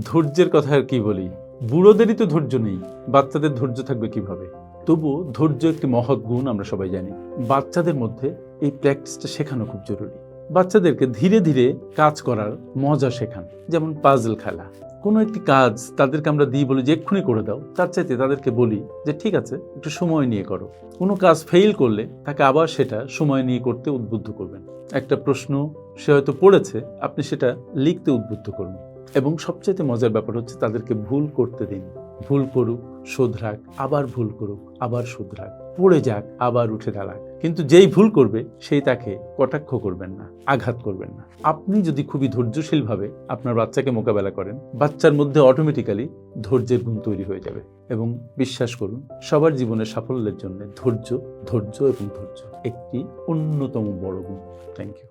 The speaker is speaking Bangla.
ধৈর্যের কথা আর কি বলি, বুড়োদেরই তো ধৈর্য নেই, বাচ্চাদের ধৈর্য থাকবে কিভাবে? তবুও ধৈর্য একটি মহৎ গুণ, আমরা সবাই জানি। বাচ্চাদের মধ্যে এই প্র্যাকটিসটা শেখানো খুব জরুরি। বাচ্চাদেরকে ধীরে ধীরে কাজ করার মজা শেখান। যেমন পাজল খেলা, কোনো একটি কাজ তাদেরকে আমরা দিই, বলি যে এক্ষুনি করে দাও, তার চাইতে তাদেরকে বলি যে ঠিক আছে, একটু সময় নিয়ে করো। কোনো কাজ ফেইল করলে তাকে আবার সেটা সময় নিয়ে করতে উদ্বুদ্ধ করবেন। একটা প্রশ্ন সে হয়তো পড়েছে, আপনি সেটা লিখতে উদ্বুদ্ধ করুন। এবং সবচেয়ে মজার ব্যাপার হচ্ছে তাদেরকে ভুল করতে দিন। ভুল করুক, শোধরাক, আবার ভুল করুক, আবার শোধরাক, পড়ে যাক, আবার উঠে দাঁড়াক। কিন্তু যেই ভুল করবে সেই তাকে কটাক্ষ করবেন না, আঘাত করবেন না। আপনি যদি খুবই ধৈর্যশীলভাবে আপনার বাচ্চাকে মোকাবেলা করেন, বাচ্চার মধ্যে অটোমেটিক্যালি ধৈর্যের গুণ তৈরি হয়ে যাবে। এবং বিশ্বাস করুন, সবার জীবনের সাফল্যের জন্য ধৈর্য, ধৈর্য এবং ধৈর্য একটি অন্যতম বড় গুণ। Thank you.